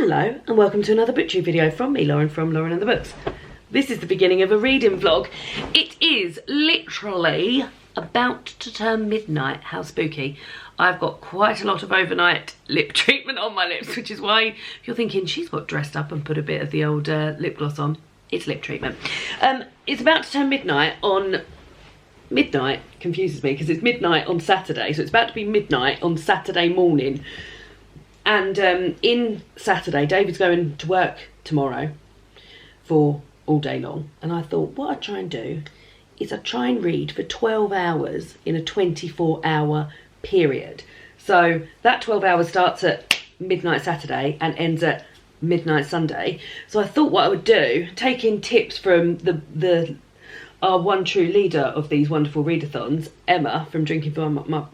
Hello and welcome to another booktube video from me, Lauren, from Lauren and the Books. This is the beginning of a reading vlog. It is literally about to turn midnight. How spooky. I've got quite a lot of overnight lip treatment on my lips, which is why you're thinking she's got dressed up and put a bit of the old lip gloss on. It's lip treatment. It's about to turn midnight on... Midnight confuses me because it's midnight on Saturday, so it's about to be midnight on Saturday morning. And in Saturday, David's going to work tomorrow for all day long. And I thought what I'd try and do is I'd try and read for 12 hours in a 24-hour period. So that 12 hours starts at midnight Saturday and ends at midnight Sunday. So I thought what I would do, taking tips from our one true leader of these wonderful readathons, Emma from Drinking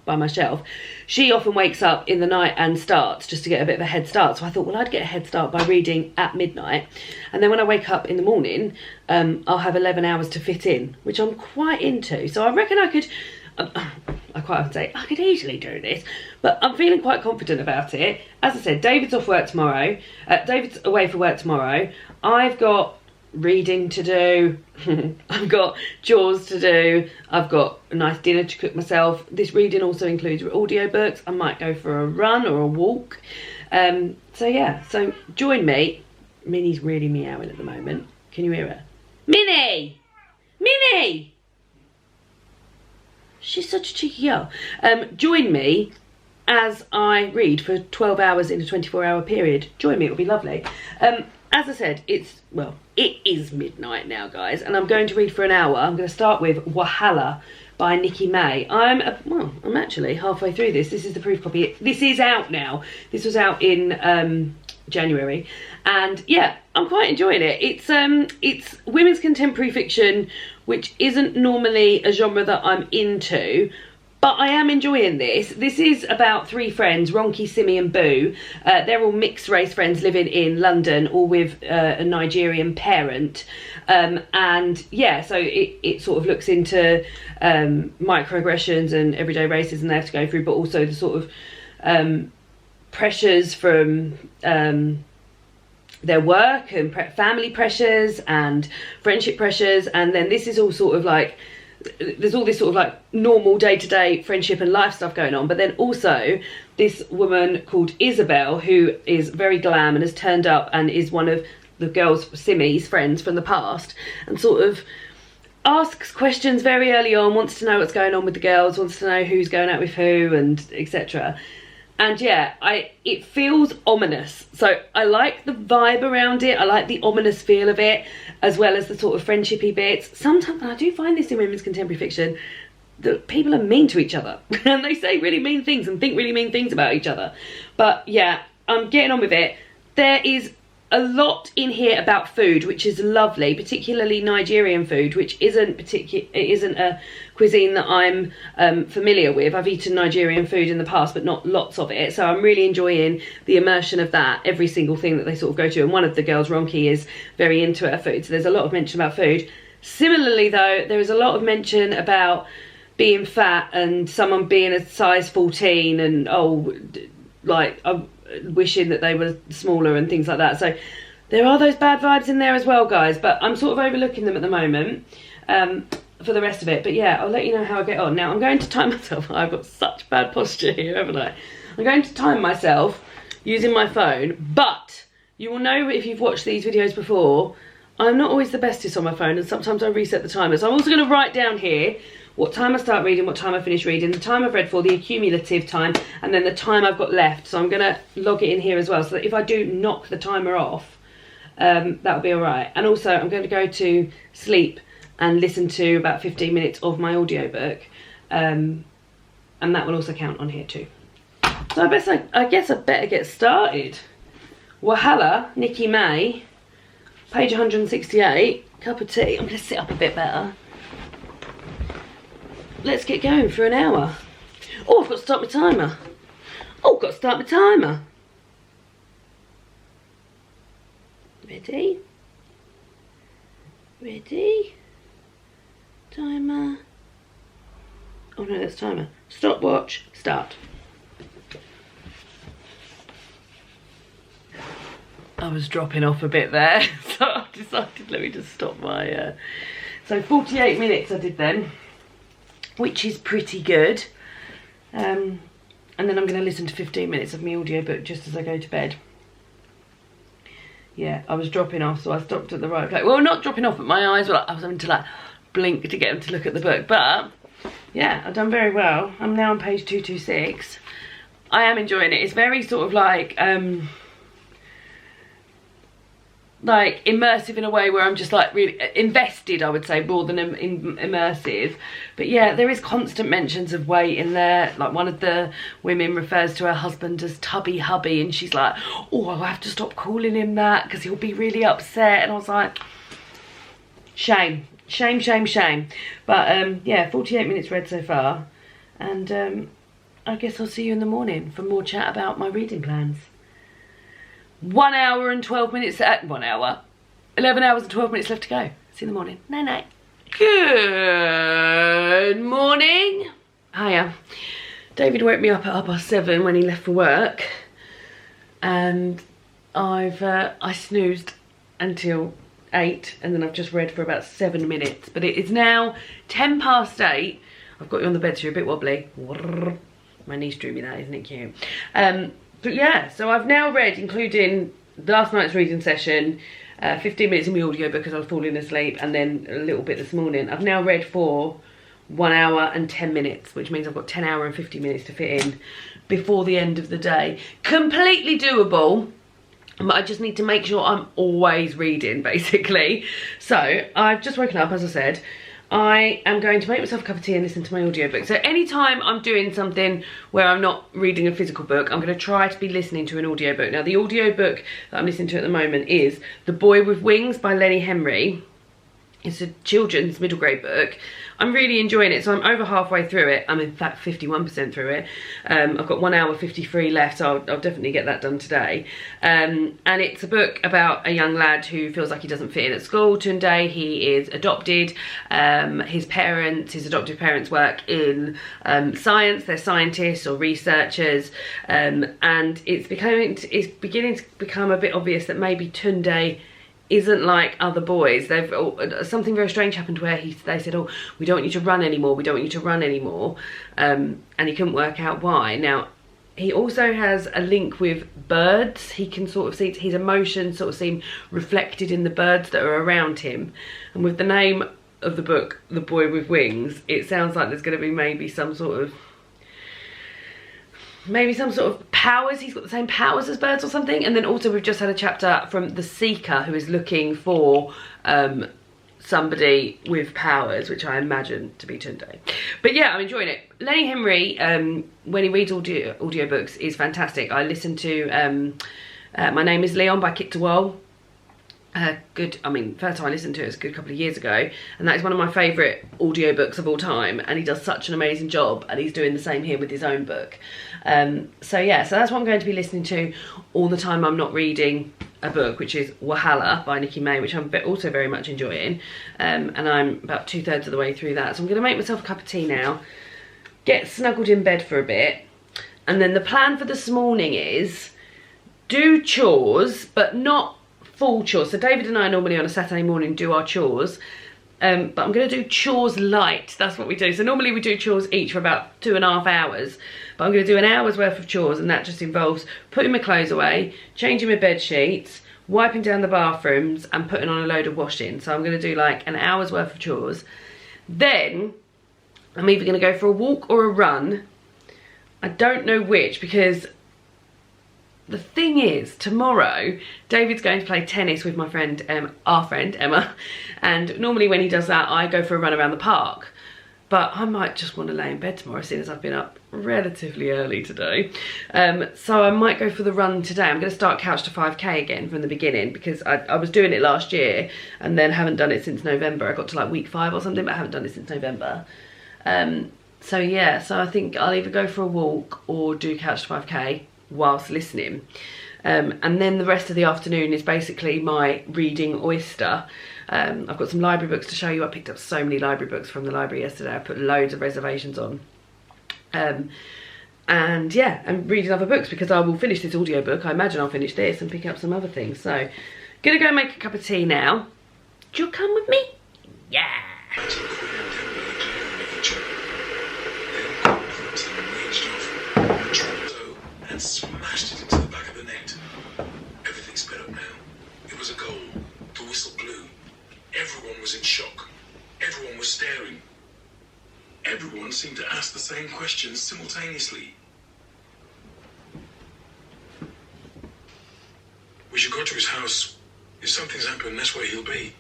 by My Shelf. She often wakes up in the night and starts just to get a bit of a head start. So I thought, well, I'd get a head start by reading at midnight. And then when I wake up in the morning, I'll have 11 hours to fit in, which I'm quite into. So I reckon I could, I quite often say, I could easily do this. But I'm feeling quite confident about it. As I said, David's off work tomorrow. David's away for work tomorrow. I've got reading to do. I've got chores to do. I've got a nice dinner to cook myself. This reading also includes audiobooks. I might go for a run or a walk. So yeah, so join me. Minnie's really meowing at the moment. Can you hear her? Minnie! Minnie! She's such a cheeky girl. Join me as I read for 12 hours in a 24-hour period. Join me, it'll be lovely. As I said, it is midnight now, guys, and I'm going to read for an hour. I'm going to start with Wahala by Nikki May. I'm actually halfway through this. This is the proof copy. This is out now. This was out in January, and yeah, I'm quite enjoying it. It's women's contemporary fiction, which isn't normally a genre that I'm into. But I am enjoying this. This is about three friends, Ronki, Simi and Boo. They're all mixed race friends living in London, all with a Nigerian parent. And yeah, so it sort of looks into microaggressions and everyday racism they have to go through, but also the sort of pressures from their work and family pressures and friendship pressures. And then this is all sort of like, there's all this sort of like normal day-to-day friendship and life stuff going on, but then also this woman called Isabel, who is very glam and has turned up and is one of the girls, Simi's friends from the past, and sort of asks questions very early on, wants to know what's going on with the girls, wants to know who's going out with who, and etc. And yeah, it feels ominous. So I like the vibe around it. I like the ominous feel of it, as well as the sort of friendshipy bits. Sometimes, and I do find this in women's contemporary fiction, that people are mean to each other. And they say really mean things and think really mean things about each other. But yeah, I'm getting on with it. There is a lot in here about food, which is lovely, particularly Nigerian food, which isn't a cuisine that I'm familiar with. I've eaten Nigerian food in the past, but not lots of it. So I'm really enjoying the immersion of that, every single thing that they sort of go to. And one of the girls, Ronki, is very into her food. So there's a lot of mention about food. Similarly, though, there is a lot of mention about being fat and someone being a size 14 and, wishing that they were smaller and things like that. So there are those bad vibes in there as well, guys, but I'm sort of overlooking them at the moment for the rest of it. But yeah, I'll let you know how I get on. Now I'm going to time myself. I've got such bad posture here, haven't I? I'm going to time myself using my phone, but you will know if you've watched these videos before, I'm not always the bestest on my phone, and sometimes I reset the timer. So I'm also going to write down here what time I start reading, what time I finish reading, the time I've read for, the accumulative time, and then the time I've got left. So I'm going to log it in here as well, so that if I do knock the timer off, that'll be all right. And also I'm going to go to sleep and listen to about 15 minutes of my audiobook, and that will also count on here too. So I guess I better get started. Wahala, Nikki May, page 168, cup of tea. I'm going to sit up a bit better. Let's get going for an hour. Oh, I've got to start my timer. Ready? Ready? Timer. Oh no, that's timer. Stopwatch, start. I was dropping off a bit there, so I decided let me just stop my... So 48 minutes I did then, which is pretty good. And then I'm going to listen to 15 minutes of my audiobook just as I go to bed. Yeah, I was dropping off, so I stopped at the right place. Well, not dropping off, but my eyes were like, I was having to like blink to get them to look at the book. But yeah, I've done very well. I'm now on page 226. I am enjoying it. It's very sort of like immersive in a way where I'm just like really invested, I would say, more than immersive. But yeah, there is constant mentions of weight in there. Like one of the women refers to her husband as Tubby Hubby, and she's like, oh, I'll have to stop calling him that because he'll be really upset. And I was like, shame. But yeah, 48 minutes read so far, and I guess I'll see you in the morning for more chat about my reading plans. 1 hour and 12 minutes, 1 hour, 11 hours and 12 minutes left to go. See you in the morning. Night night. Good morning. Hiya. David woke me up at 7:30 when he left for work, and I snoozed until 8, and then I've just read for about 7 minutes. But it is now 8:10. I've got you on the bed so you're a bit wobbly. My niece drew me that, isn't it cute? But yeah, so I've now read, including last night's reading session, 15 minutes in my audiobook because I was falling asleep, and then a little bit this morning. I've now read for 1 hour and 10 minutes, which means I've got 10 hours and 50 minutes to fit in before the end of the day. Completely doable, but I just need to make sure I'm always reading, basically. So I've just woken up, as I said. I am going to make myself a cup of tea and listen to my audiobook. So anytime I'm doing something where I'm not reading a physical book, I'm going to try to be listening to an audiobook. Now, the audiobook that I'm listening to at the moment is The Boy with Wings by Lenny Henry. It's a children's middle grade book. I'm really enjoying it, so I'm over halfway through it. I'm in fact 51% through it. I've got 1 hour 53 left, so I'll definitely get that done today. And it's a book about a young lad who feels like he doesn't fit in at school. Today he is adopted. His adoptive parents work in science. They're scientists or researchers, and it's beginning to become a bit obvious that maybe Tunde isn't like other boys. Something very strange happened where they said, oh, we don't want you to run anymore, and he couldn't work out why. Now, he also has a link with birds. He can sort of see his emotions sort of seem reflected in the birds that are around him, and with the name of the book, The Boy with Wings, it sounds like there's going to be maybe some sort of powers. He's got the same powers as birds or something. And then also we've just had a chapter from The Seeker, who is looking for somebody with powers, which I imagine to be Tunde. But yeah, I'm enjoying it. Lenny Henry, when he reads audiobooks, is fantastic. I listened to My Name is Leon by Kit DeWall. First time I listened to it was a good couple of years ago, and that is one of my favourite audiobooks of all time, and he does such an amazing job, and he's doing the same here with his own book. So yeah, so that's what I'm going to be listening to all the time I'm not reading a book, which is Wahala by Nikki May, which I'm also very much enjoying, and I'm about 2/3 of the way through that. So I'm going to make myself a cup of tea now, get snuggled in bed for a bit, and then the plan for this morning is do chores, but not full chores. So David and I normally on a Saturday morning do our chores, but I'm going to do chores light. That's what we do. So normally we do chores each for about 2.5 hours, but I'm going to do an hour's worth of chores, and that just involves putting my clothes away, changing my bed sheets, wiping down the bathrooms, and putting on a load of washing. So I'm going to do like an hour's worth of chores. Then I'm either going to go for a walk or a run. I don't know which, because the thing is, tomorrow, David's going to play tennis with my friend, our friend, Emma. And normally when he does that, I go for a run around the park. But I might just want to lay in bed tomorrow, seeing as I've been up relatively early today. So I might go for the run today. I'm going to start Couch to 5K again from the beginning, because I was doing it last year and then haven't done it since November. I got to like week 5 or something, but I haven't done it since November. So yeah, so I think I'll either go for a walk or do Couch to 5K whilst listening, and then the rest of the afternoon is basically my reading oyster. I've got some library books to show you. I picked up so many library books from the library yesterday. I put loads of reservations on, and yeah, and reading other books, because I will finish this audiobook. I imagine I'll finish this and pick up some other things. So gonna go make a cup of tea now. Do you come with me? Yeah. And smashed it into the back of the net. Everything's sped up now. It was a goal. The whistle blew. Everyone was in shock. Everyone was staring. Everyone seemed to ask the same questions simultaneously. We should go to his house. If something's happened, that's where he'll be.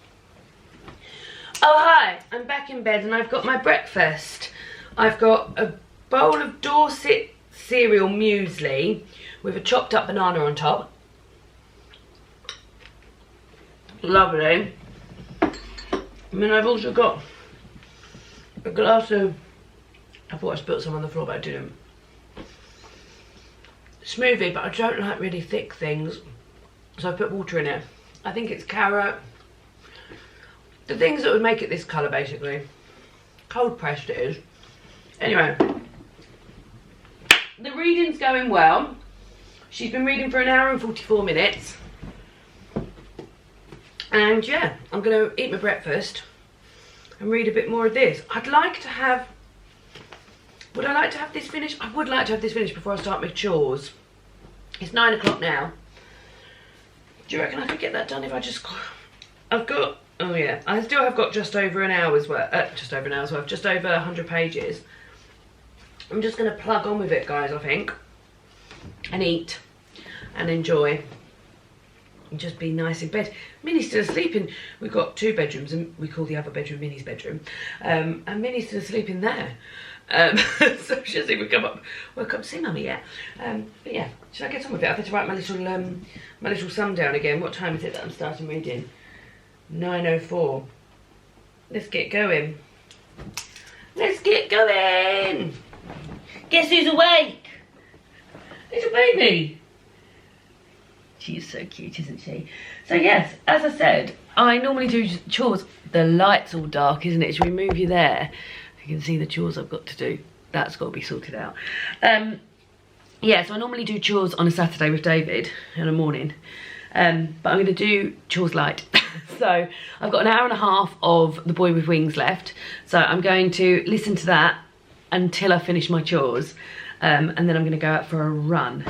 Oh hi, I'm back in bed and I've got my breakfast. I've got a bowl of Dorset cereal muesli with a chopped up banana on top. Lovely. And then I've also got a glass of, I thought I spilled some on the floor but I didn't. Smoothie, but I don't like really thick things, so I put water in it. I think it's carrot. The things that would make it this colour basically. Cold pressed it is. Anyway. The reading's going well. She's been reading for 1 hour and 44 minutes. And yeah, I'm going to eat my breakfast and read a bit more of this. I'd like to have... Would I like to have this finished? I would like to have this finished before I start my chores. It's 9 o'clock now. Do you reckon I could get that done if I just... I've got... Oh yeah, I still have got just over an hour's worth. Just over 100 pages. I'm just going to plug on with it, guys, I think. And eat. And enjoy. And just be nice in bed. Minnie's still asleep in... We've got 2 bedrooms, and we call the other bedroom Minnie's bedroom. And Minnie's still asleep in there. So she hasn't even woke up to see Mummy yet. But yeah, should I get on with it? I have to write my little sum down again. What time is it that I'm starting reading? 9:04. Let's get going. Let's get going. Guess who's awake? Little baby. She's so cute, isn't she? So yes, as I said, I normally do chores. The light's all dark, isn't it? Should we move you there? You can see the chores I've got to do. That's got to be sorted out. Yeah, so I normally do chores on a Saturday with David in the morning. But I'm going to do chores light. So I've got 1 hour and a half of The Boy with Wings left. So I'm going to listen to that until I finish my chores. And then I'm going to go out for a run.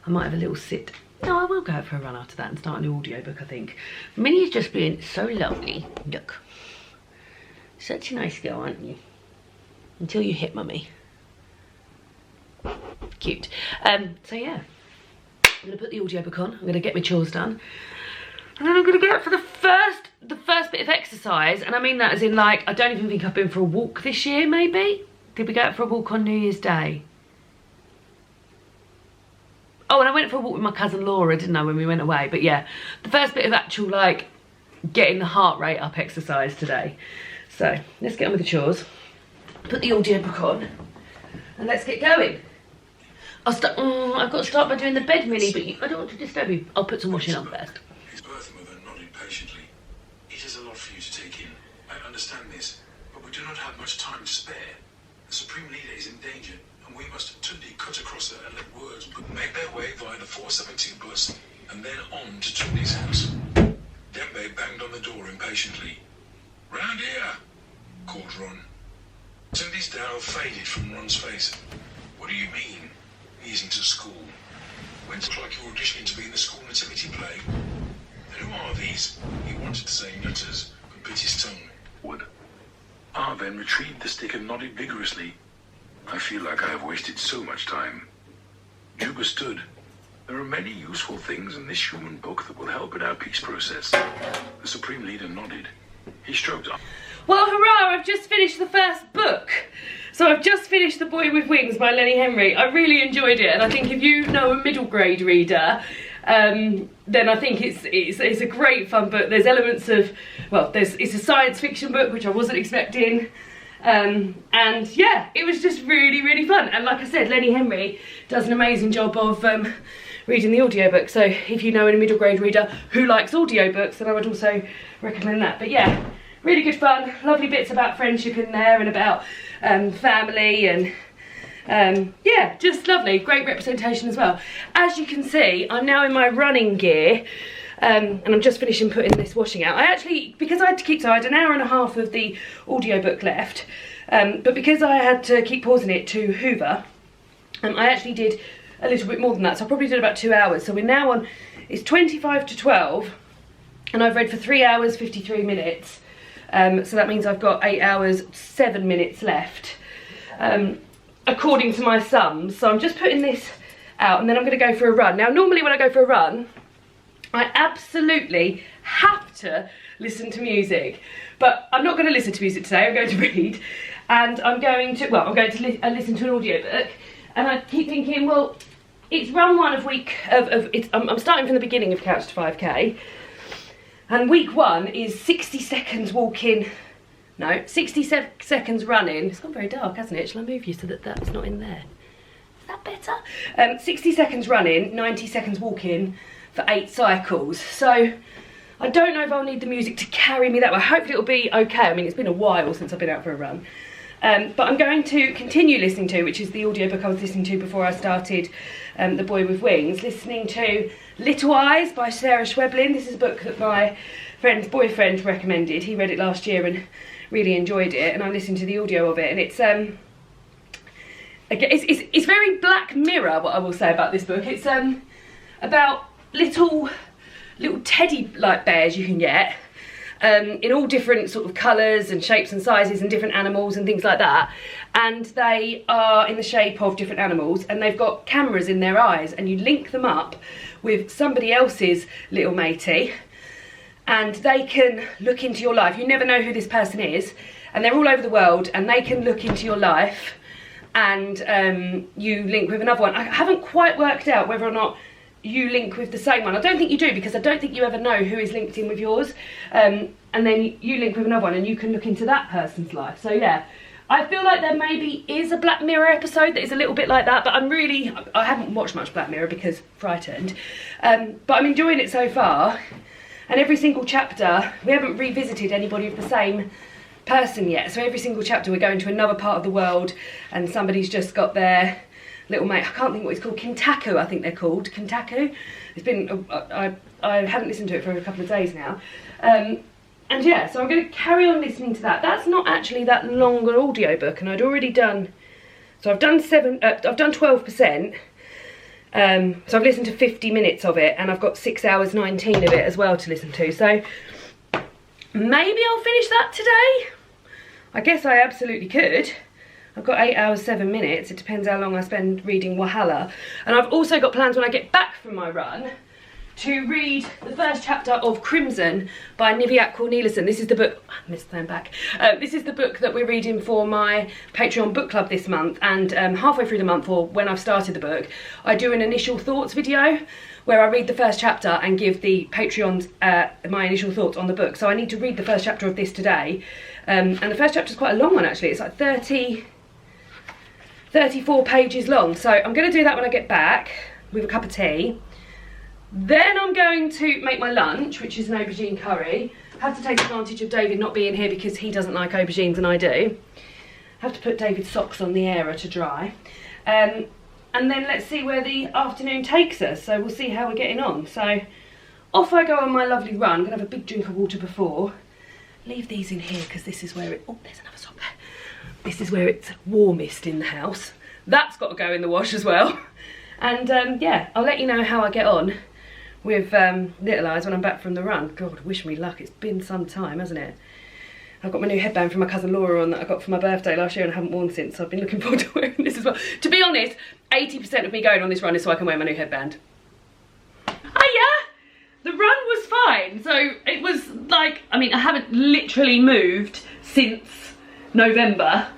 I might have a little sit. No, I will go out for a run after that and start a new audiobook, I think. Minnie's just being so lovely. Look. Such a nice girl, aren't you? Until you hit Mummy. Cute. So yeah. I'm going to put the audiobook on. I'm going to get my chores done. And then I'm going to go out for the first bit of exercise. And I mean that as in, like, I don't even think I've been for a walk this year, maybe. Did we go out for a walk on New Year's Day? Oh, and I went for a walk with my cousin Laura, didn't I, when we went away. But yeah, the first bit of actual, like, getting the heart rate up exercise today. So, let's get on with the chores. Put the audiobook on. And let's get going. I've got to start by doing the bed, Minnie, but I don't want to disturb you. I'll put some washing on first. His birth mother nodded patiently. It is a lot for you to take in. I understand this, but we do not have much time to spare. The Supreme Leader is in danger, and we must Tundi cut across her and let words make their way via the 472 bus, and then on to Tundi's house. Dembe banged on the door impatiently. "Round here," called Ron. Tundi's down faded from Ron's face. "What do you mean? He isn't at school. Went to like you're auditioning to be in the school nativity play. Who are these?" He wanted to say nutters, but bit his tongue. "Would." Then retrieved the stick and nodded vigorously. "I feel like I have wasted so much time." Juba stood. "There are many useful things in this human book that will help in our peace process." The Supreme Leader nodded. He stroked up. Well, hurrah, I've just finished the first book. So I've just finished The Boy with Wings by Lenny Henry. I really enjoyed it, and I think if you know a middle grade reader, then I think it's a great fun book. There's elements of, well, it's a science fiction book, which I wasn't expecting. And yeah, it was just really, really fun. And like I said, Lenny Henry does an amazing job of reading the audiobook. So if you know a middle grade reader who likes audiobooks, then I would also recommend that. But yeah, really good fun. Lovely bits about friendship in there and about family, and Yeah, just lovely, great representation as well. As you can see, I'm now in my running gear, and I'm just finishing putting this washing out. I actually, because I had to keep, so I had an hour and a half of the audiobook left, but because I had to keep pausing it to hoover, I actually did a little bit more than that, so I probably did about 2 hours. So we're now on, it's 25 to 12, and I've read for 3 hours, 53 minutes. So that means I've got 8 hours, 7 minutes left, according to my sums. So I'm just putting this out, and then I'm going to go for a run. Now, normally when I go for a run, I absolutely have to listen to music, but I'm not going to listen to music today. I'm going to read, and I'm going to listen to an audiobook. And I keep thinking, well, it's run one of week I'm starting from the beginning of Couch to 5K. And week 1 is 60 seconds walking, no, 60 seconds running. It's gone very dark, hasn't it? Shall I move you so that that's not in there? Is that better? 60 seconds running, 90 seconds walking for 8 cycles. So I don't know if I'll need the music to carry me that way. Hopefully it'll be okay. I mean, it's been a while since I've been out for a run. But I'm going to continue listening to, which is the audiobook I was listening to before I started The Boy with Wings, listening to Little Eyes by Sarah Schweblin. This is a book that my friend's boyfriend recommended. He read it last year and really enjoyed it, and I listened to the audio of it, and it's very Black Mirror, what I will say about this book. It's about little teddy-like bears you can get, in all different sort of colours and shapes and sizes and different animals and things like that, and they are in the shape of different animals, and they've got cameras in their eyes, and you link them up with somebody else's little matey, and they can look into your life. You never know who this person is, and they're all over the world, and they can look into your life, and you link with another one. I haven't quite worked out whether or not you link with the same one. I don't think you do, because I don't think you ever know who is linked in with yours, and then you link with another one and you can look into that person's life. So yeah, I feel like there maybe is a Black Mirror episode that is a little bit like that, but I haven't watched much Black Mirror because frightened, but I'm enjoying it so far. And every single chapter, we haven't revisited anybody of the same person yet, so every single chapter we're going to another part of the world, and somebody's just got their little mate. I can't think what it's called. Kintaku, I think they're called. Kintaku. It's been, I haven't listened to it for a couple of days now. And yeah, so I'm going to carry on listening to that. That's not actually that long an audiobook, and I'd already done, so I've done 12%. So I've listened to 50 minutes of it, and I've got 6 hours 19 of it as well to listen to. So maybe I'll finish that today. I guess I absolutely could. I've got 8 hours 7 minutes. It depends how long I spend reading Wahala. And I've also got plans when I get back from my run to read the first chapter of Crimson by Niviaq Cornelissen. This is the book, I missed them back. This is the book that we're reading for my Patreon book club this month, and halfway through the month, or when I've started the book, I do an initial thoughts video where I read the first chapter and give the Patreons my initial thoughts on the book. So I need to read the first chapter of this today, and the first chapter is quite a long one actually. It's like 34 pages long, so I'm going to do that when I get back with a cup of tea. Then I'm going to make my lunch, which is an aubergine curry. I have to take advantage of David not being here because he doesn't like aubergines and I do. I have to put David's socks on the airer to dry. And then let's see where the afternoon takes us. So we'll see how we're getting on. So off I go on my lovely run. I'm going to have a big drink of water before. Leave these in here because this is where it... Oh, there's another sock there. This is where it's warmest in the house. That's got to go in the wash as well. And yeah, I'll let you know how I get on with Little Eyes when I'm back from the run. God, wish me luck. It's been some time, hasn't it? I've got my new headband from my cousin Laura on that I got for my birthday last year and I haven't worn since, so I've been looking forward to wearing this as well. To be honest, 80% of me going on this run is so I can wear my new headband. Oh yeah! The run was fine. So it was like, I mean, I haven't literally moved since November,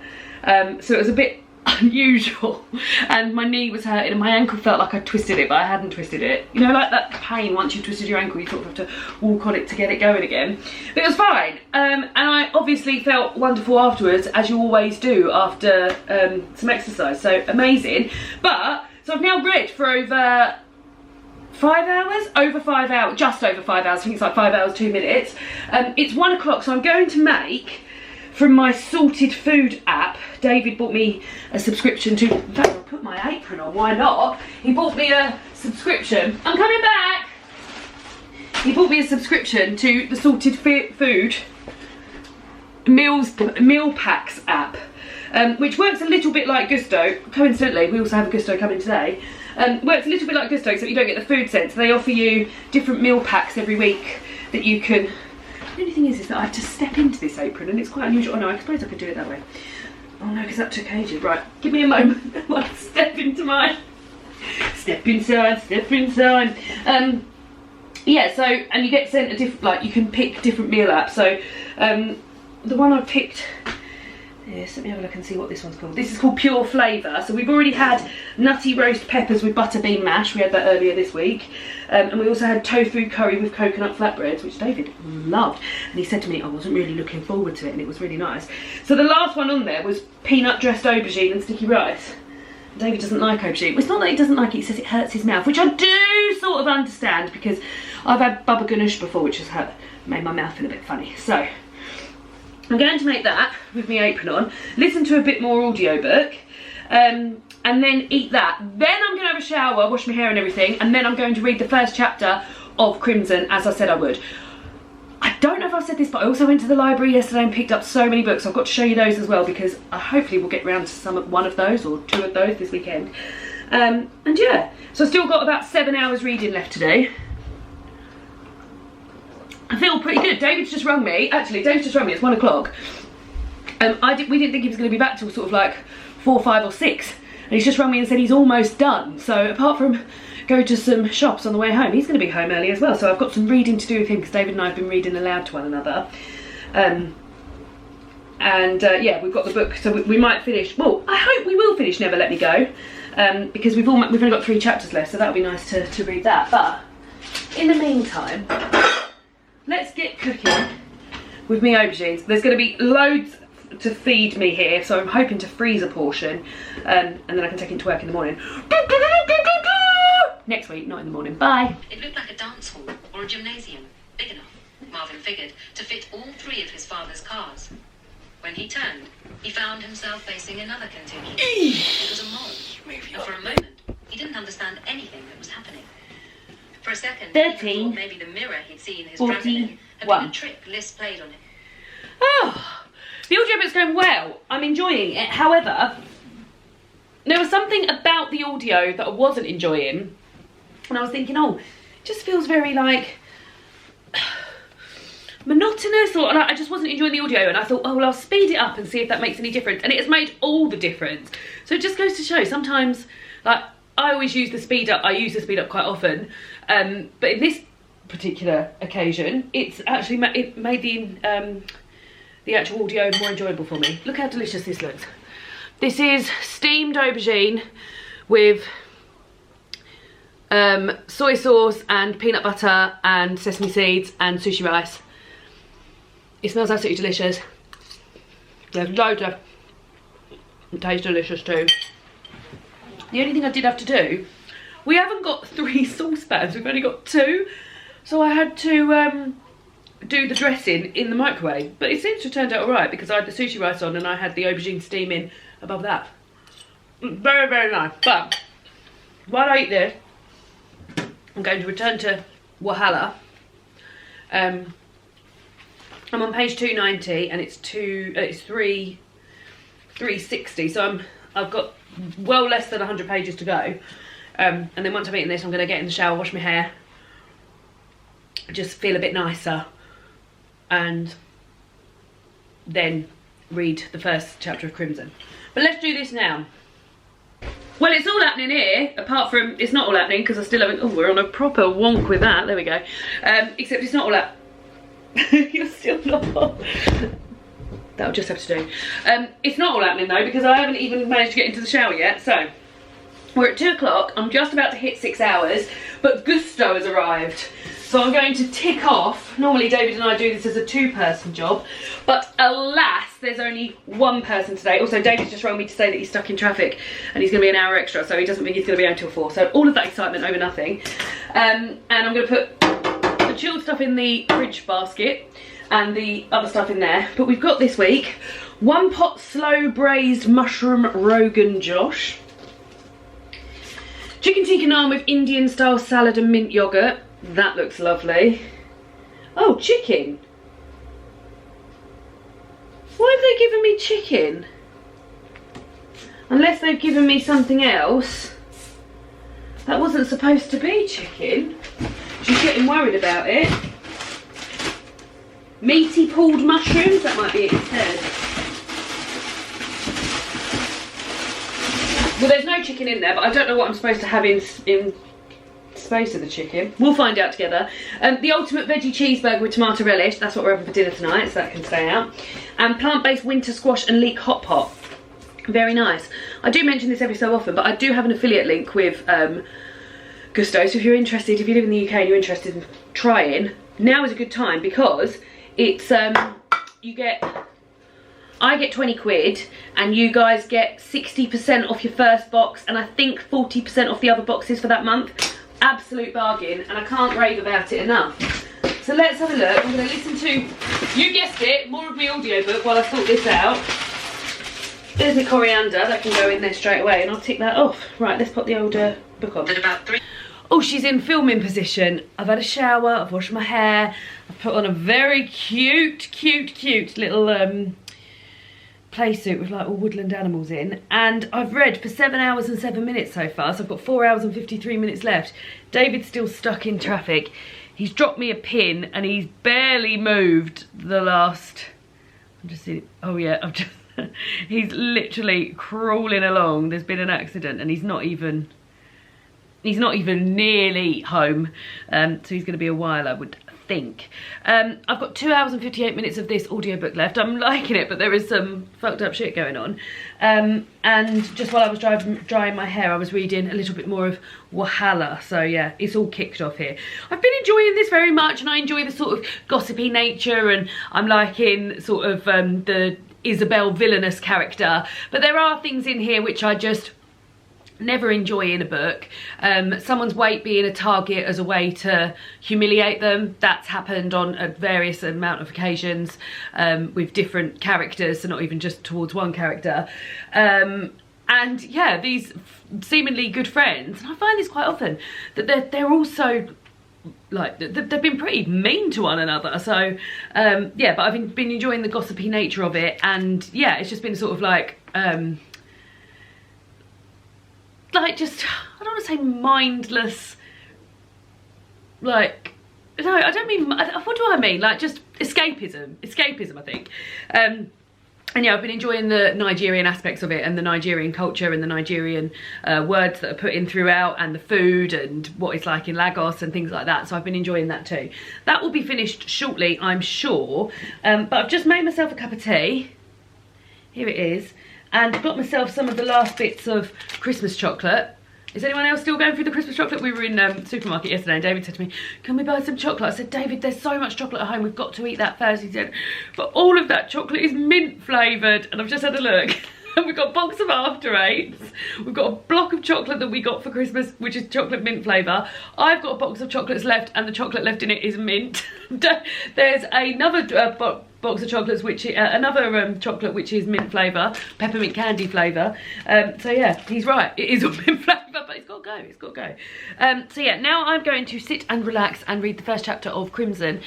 so it was a bit unusual, and my knee was hurting and my ankle felt like I twisted it, but I hadn't twisted it. You know, like that pain once you've twisted your ankle, you sort of have to walk on it to get it going again. But it was fine, and I obviously felt wonderful afterwards, as you always do after some exercise, so amazing. But, so I've now read for over 5 hours? Over 5 hours, just over 5 hours, I think it's like 5 hours 2 minutes. It's 1 o'clock, so I'm going to make from my sorted food app. David bought me a subscription to, in fact I'll put my apron on, why not? He bought me a subscription, I'm coming back! He bought me a subscription to the sorted food meal packs app, which works a little bit like Gousto. Coincidentally, we also have a Gousto coming today. Works a little bit like Gousto, except you don't get the food sent. So they offer you different meal packs every week that you can. The only thing is that I have to step into this apron, and it's quite unusual. Oh no, I suppose I could do it that way. Oh no, because that took ages. Right, give me a moment while I step into mine. Step inside, step inside. Yeah, so, and you get sent a different, like, you can pick different meal apps. So, the one I picked, yes, let me have a look and see what this one's called. This is called Pure Flavour. So we've already had nutty roast peppers with butter bean mash. We had that earlier this week. And we also had tofu curry with coconut flatbreads, which David loved. And he said to me, I wasn't really looking forward to it, and it was really nice. So the last one on there was peanut dressed aubergine and sticky rice. David doesn't like aubergine. It's not that he doesn't like it, he says it hurts his mouth, which I do sort of understand, because I've had baba ganoush before, which has made my mouth feel a bit funny. So I'm going to make that with my apron on, listen to a bit more audiobook, and then eat that. Then I'm going to have a shower, wash my hair and everything, and then I'm going to read the first chapter of Crimson, as I said I would. I don't know if I've said this, but I also went to the library yesterday and picked up so many books. I've got to show you those as well, because I hopefully will get round to one of those or two of those this weekend. And yeah, so I've still got about 7 hours reading left to do. I feel pretty good. David's just rung me. Actually, David's just rung me. It's 1 o'clock. We didn't think he was going to be back till sort of like 4, 5 or 6. And he's just rung me and said he's almost done. So apart from go to some shops on the way home, he's going to be home early as well. So I've got some reading to do with him, because David and I have been reading aloud to one another. Yeah, we've got the book, so we might finish. Well, I hope we will finish Never Let Me Go, because we've only got 3 chapters left, so that'll be nice to read that. But in the meantime, let's get cooking with me aubergines. There's going to be loads to feed me here, so I'm hoping to freeze a portion, and then I can take it to work in the morning. Next week, not in the morning. Bye. It looked like a dance hall or a gymnasium, big enough, Marvin figured, to fit all 3 of his father's cars. When he turned, he found himself facing another contingent. It was a mob, and for a moment, he didn't understand anything that was happening. For a second, he thought maybe the mirror he'd seen his brother in had been a trick Liz played on him. Oh, the audiobook's going well. I'm enjoying it. However, there was something about the audio that I wasn't enjoying. And I was thinking, oh, it just feels very like monotonous, or like, I just wasn't enjoying the audio, and I thought, oh well, I'll speed it up and see if that makes any difference, and it has made all the difference. So it just goes to show, sometimes, like, I always use the speed up, I use the speed up quite often, but in this particular occasion, it's actually it made the actual audio more enjoyable for me. Look how delicious this looks. This is steamed aubergine with soy sauce and peanut butter and sesame seeds and sushi rice. It smells absolutely delicious. There's loads of, it tastes delicious too. The only thing I did have to do, we haven't got 3 saucepans, we've only got 2. So I had to do the dressing in the microwave. But it seems to have turned out alright, because I had the sushi rice on and I had the aubergine steaming above that. Very, very nice. But while I eat this, I'm going to return to Wahala. I'm on page 290 and it's 360, so I've got well less than 100 pages to go. And then once I've eaten this, I'm going to get in the shower, wash my hair, just feel a bit nicer, and then read the first chapter of Crimson. But let's do this now. Well, it's all happening here, apart from, it's not all happening because I still haven't, oh, we're on a proper wonk with that, there we go. Except it's not all happening. You're still not. That'll just have to do. It's not all happening though, because I haven't even managed to get into the shower yet. So we're at 2 o'clock. I'm just about to hit 6 hours, but Gousto has arrived. So I'm going to tick off. Normally David and I do this as a 2-person job, but alas, there's only 1 person today. Also, David's just rang me to say that he's stuck in traffic and he's going to be an hour extra, so he doesn't think he's going to be home till 4. So all of that excitement over nothing. And I'm going to put the chilled stuff in the fridge basket and the other stuff in there. But we've got this week 1 pot slow braised mushroom Rogan Josh, chicken tikka naan with Indian style salad and mint yogurt. That looks lovely. Oh, chicken. Why have they given me chicken? Unless they've given me something else. That wasn't supposed to be chicken. She's getting worried about it. Meaty pulled mushrooms, that might be it instead. Well, there's no chicken in there, but I don't know what I'm supposed to have in space of the chicken. We'll find out together. The ultimate veggie cheeseburger with tomato relish. That's what we're having for dinner tonight, so that can stay out. And plant-based winter squash and leek hot pot. Very nice. I do mention this every so often, but I do have an affiliate link with Gousto. So if you're interested, if you live in the UK and you're interested in trying, now is a good time because it's I get 20 quid and you guys get 60% off your first box and I think 40% off the other boxes for that month. Absolute bargain, and I can't rave about it enough. So let's have a look. I'm going to listen to, you guessed it, more of my audiobook while I sort this out. There's my coriander, that can go in there straight away, and I'll tick that off. Right, let's put the old book on. Oh, she's in filming position. I've had a shower, I've washed my hair, I've put on a very cute little play suit with like all woodland animals in, and I've read for 7 hours and 7 minutes so far, so I've got 4 hours and 53 minutes left. David's still stuck in traffic. He's dropped me a pin and he's barely moved the last, I'm just seeing, oh yeah, I've just he's literally crawling along. There's been an accident and he's not even nearly home, so he's going to be a while, I would think. I've got 2 hours and 58 minutes of this audiobook left. I'm liking it, but there is some fucked up shit going on. And just while I was drying my hair, I was reading a little bit more of Wahala. So yeah, it's all kicked off here. I've been enjoying this very much, and I enjoy the sort of gossipy nature, and I'm liking sort of the Isabel villainous character. But there are things in here which I just never enjoy in a book. Someone's weight being a target as a way to humiliate them. That's happened on a various amount of occasions with different characters, so not even just towards one character. And yeah, these seemingly good friends, and I find this quite often, that they're also like, they've been pretty mean to one another. So yeah, but I've been enjoying the gossipy nature of it, and yeah, it's just been sort of like just, I don't want to say mindless, like, no, I don't mean, what do I mean? Like, just escapism, I think. And yeah, I've been enjoying the Nigerian aspects of it, and the Nigerian culture, and the Nigerian words that are put in throughout, and the food, and what it's like in Lagos, and things like that. So I've been enjoying that too. That will be finished shortly, I'm sure. But I've just made myself a cup of tea. Here it is. And got myself some of the last bits of Christmas chocolate. Is anyone else still going through the Christmas chocolate? We were in supermarket yesterday and David said to me, can we buy some chocolate? I said, David, there's so much chocolate at home, we've got to eat that first. He said, but all of that chocolate is mint flavoured. And I've just had a look. And we've got a box of After Eights. We've got a block of chocolate that we got for Christmas, which is chocolate mint flavour. I've got a box of chocolates left, and the chocolate left in it is mint. There's another box of chocolates, which another chocolate which is mint flavour, peppermint candy flavour. So yeah, he's right. It is all mint flavour, but it's got to go. It's got to go. So yeah, now I'm going to sit and relax and read the first chapter of Crimson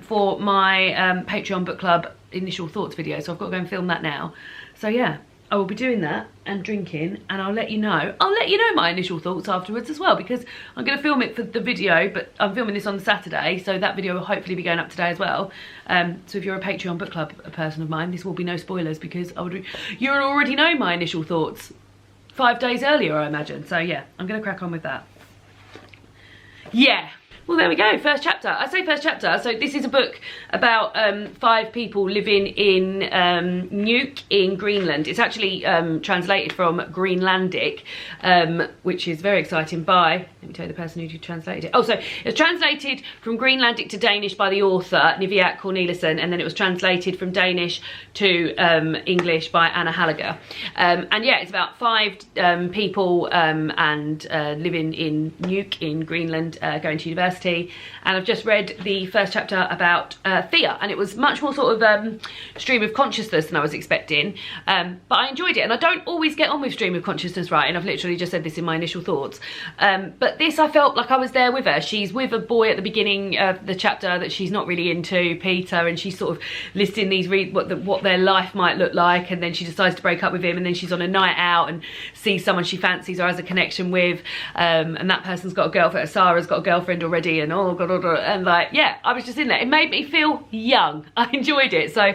for my Patreon book club initial thoughts video. So I've got to go and film that now. So yeah, I will be doing that and drinking, and I'll let you know. I'll let you know my initial thoughts afterwards as well, because I'm going to film it for the video, but I'm filming this on Saturday, so that video will hopefully be going up today as well. So if you're a Patreon book club person of mine, this will be no spoilers, because you already know my initial thoughts 5 days earlier, I imagine. So yeah, I'm going to crack on with that. Yeah. Well, there we go, first chapter. I say first chapter, so this is a book about 5 people living in Nuuk in Greenland. It's actually translated from Greenlandic, which is very exciting by, let me tell you the person who translated it. Oh, so it's translated from Greenlandic to Danish by the author, Niviaq Cornelissen, and then it was translated from Danish to English by Anna Halliger. And yeah, it's about 5 people and living in Nuuk in Greenland, going to university. university, and I've just read the first chapter about fear, and it was much more sort of stream of consciousness than I was expecting, but I enjoyed it. And I don't always get on with stream of consciousness writing. I've literally just said this in my initial thoughts, but this, I felt like I was there with her. She's with a boy at the beginning of the chapter that she's not really into, Peter, and she's sort of listing these what their life might look like, and then she decides to break up with him, and then she's on a night out and sees someone she fancies or has a connection with, and that person's got a girlfriend. Sarah's got a girlfriend already, and oh god, and like, yeah, I was just in there. It made me feel young. I enjoyed it. So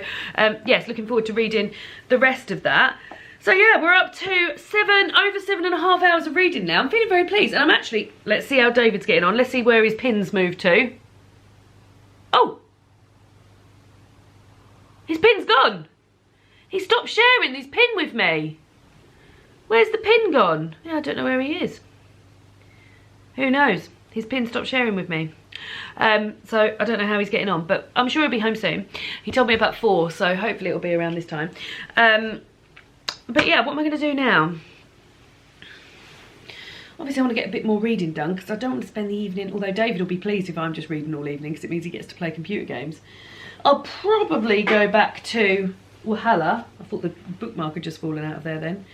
yes, looking forward to reading the rest of that. So yeah, we're up to over 7.5 hours of reading now. I'm feeling very pleased, and I'm actually, let's see how David's getting on. Let's see where his pin's moved to. Oh, his pin's gone. He stopped sharing his pin with me. Where's the pin gone? Yeah, I don't know where he is. Who knows? His pin stopped sharing with me. So I don't know how he's getting on, but I'm sure he'll be home soon. He told me about 4, so hopefully it'll be around this time. But yeah, what am I going to do now? Obviously I want to get a bit more reading done, because I don't want to spend the evening, although David will be pleased if I'm just reading all evening, because it means he gets to play computer games. I'll probably go back to Wahala. I thought the bookmark had just fallen out of there then.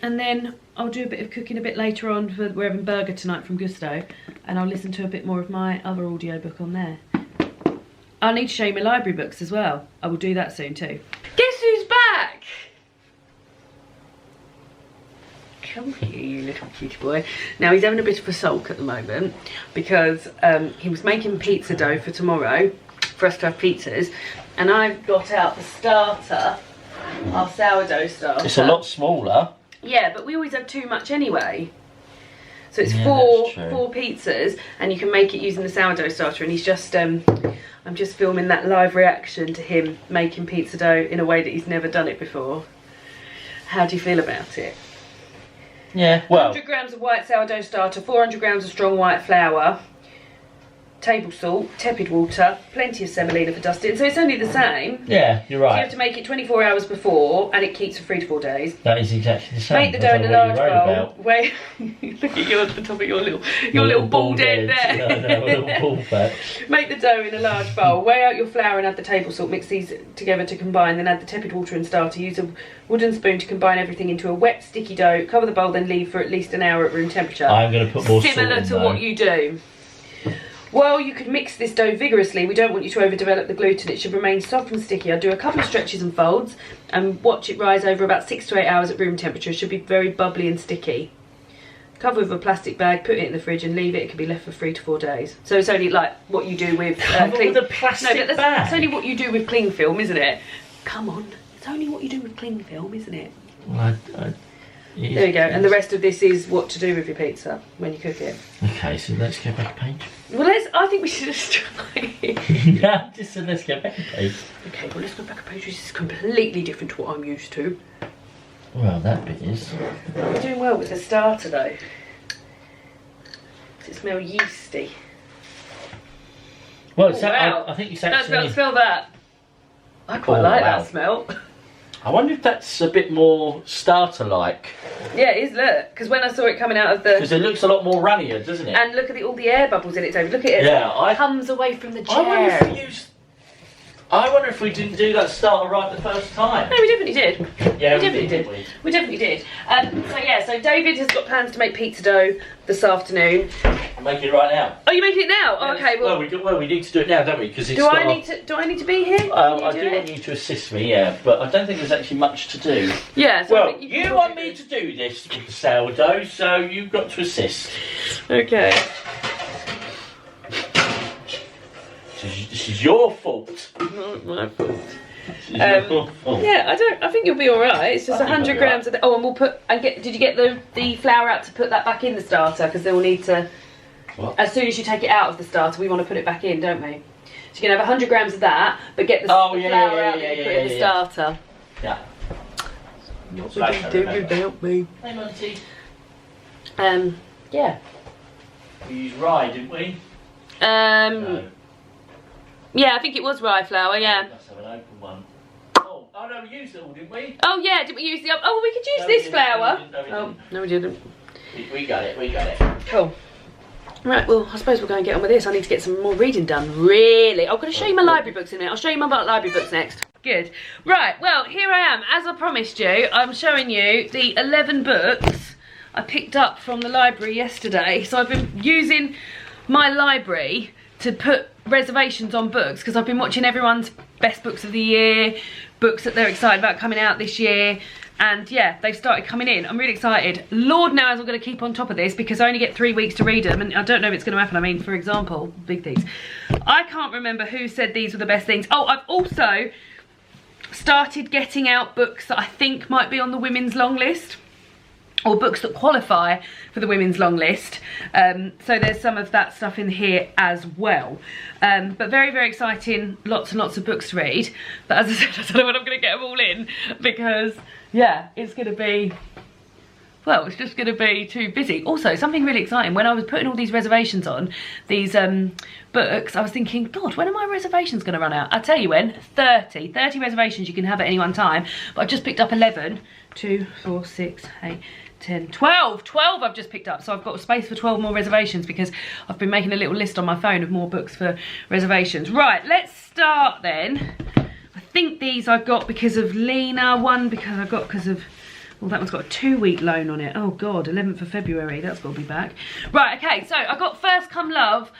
And then I'll do a bit of cooking a bit later on. We're having burger tonight from Gousto, and I'll listen to a bit more of my other audiobook on there. I need to show you my library books as well. I will do that soon too. Guess who's back? Come here, you little cutie boy. Now he's having a bit of a sulk at the moment because he was making pizza dough for tomorrow for us to have pizzas, and I've got out the starter, our sourdough starter. It's a lot smaller. Yeah, but we always have too much anyway. So it's Yeah, four pizzas, and you can make it using the sourdough starter. And he's just, I'm just filming that live reaction to him making pizza dough in a way that he's never done it before. How do you feel about it? Yeah, well, 100 grams of white sourdough starter, 400 grams of strong white flour, table salt, tepid water, plenty of semolina for dusting. So it's only the same. yeah, you're So you right. have to make it 24 hours before, and it keeps for 3 to 4 days. That is exactly the same. Make the dough in a large bowl. About. Wait, look at you at the top of your little bald head there. No, little ball back. Make the dough in a large bowl. Weigh out your flour and add the table salt. Mix these together to combine. Then add the tepid water and starter. Use a wooden spoon to combine everything into a wet, sticky dough. Cover the bowl, then leave for at least an hour at room temperature. I'm going to put more Similar salt in, to though. what you do. Well, you could mix this dough vigorously. We don't want you to overdevelop the gluten. It should remain soft and sticky. I'll do a couple of stretches and folds and watch it rise over about 6 to 8 hours at room temperature. It should be very bubbly and sticky. Cover with a plastic bag, put it in the fridge and leave it. It can be left for 3 to 4 days. So it's only like what you do with With a plastic no, but bag? it's only what you do with cling film, isn't it? Come on. It's only what you do with cling film, isn't it? Well, There we go. And the rest of this is what to do with your pizza when you cook it. Okay, so let's go back a page. Well, I think we should just try it. Yeah, just so let's go back a page. Okay, well, let's go back a page. This is completely different to what I'm used to. Well, that bit is. We're doing well with the starter, though. Does it smell yeasty? Well, Oh, wow. I think it's Let's actually. smell that. I quite Oh, like wow. that smell. I wonder if that's a bit more starter-like. Yeah, it is, look. Because when I saw it coming out of the... Because it looks a lot more runnier, doesn't it? And look at all the air bubbles in it, David. Look at it. Yeah, It comes away from the I wonder chair. if we used. I wonder if we didn't do that starter right the first time. No, we definitely did. Yeah, we definitely did. didn't We definitely did. So yeah, so David has got plans to make pizza dough this afternoon. I'm making it right now. Oh, you're making it now? Oh, okay, well, we need to do it now, don't we? Because it's do I need to be here? Can I you do want you to assist me, yeah, but I don't think there's actually much to do. Yeah. So I Well, think you can want probably me to do this with the sourdough, so you've got to assist. Okay. This is your fault. Not my fault. This is your fault. Yeah, I think you'll be all right. It's just I think 100 you'll be grams of the. Oh, and we'll put. Did you get the flour out to put that back in the starter? Because they'll need to. What? As soon as you take it out of the starter, we want to put it back in, don't we? So you're gonna have 100 grams of that, but get the flour out that you put in the starter. Yeah. What would you do without me? Hey, Monty. Yeah. We used rye, didn't we? No. Yeah, I think it was rye flour. Yeah. Let's have an open one. Oh no, we used it all, didn't we? Oh yeah, did we use the? Oh, we could use No, we this didn't, flour. no, we didn't, no, we Oh didn't. no, we didn't. We got it. Cool. Right, well, I suppose we'll go and get on with this. I need to get some more reading done, really. I'm going to show you my library books in a minute. I'll show you my library books next. Good. Right, well, here I am. As I promised you, I'm showing you the 11 books I picked up from the library yesterday. So I've been using my library to put reservations on books because I've been watching everyone's best books of the year, books that they're excited about coming out this year. And yeah, they've started coming in. I'm really excited. Lord knows I'm going to keep on top of this because I only get 3 weeks to read them, and I don't know if it's going to happen. I mean, for example, big things. I can't remember who said these were the best things. Oh, I've also started getting out books that I think might be on the women's long list, or books that qualify for the women's long list. So there's some of that stuff in here as well. But very, very exciting. Lots and lots of books to read. But as I said, I don't know when I'm going to get them all in because, yeah, it's going to be, well, it's just going to be too busy. Also, something really exciting. When I was putting all these reservations on, these books, I was thinking, God, when are my reservations going to run out? I'll tell you when. 30 reservations you can have at any one time. But I've just picked up 11. 2, 4, 6, 8, 10, 12 I've just picked up, so I've got space for 12 more reservations because I've been making a little list on my phone of more books for reservations. Right, let's start then. I think these I got because of Lena, one because I got because of, well, that one's got a 2-week loan on it. Oh God, 11th of February, that's got to be back. Right, okay, so I got First Comes Love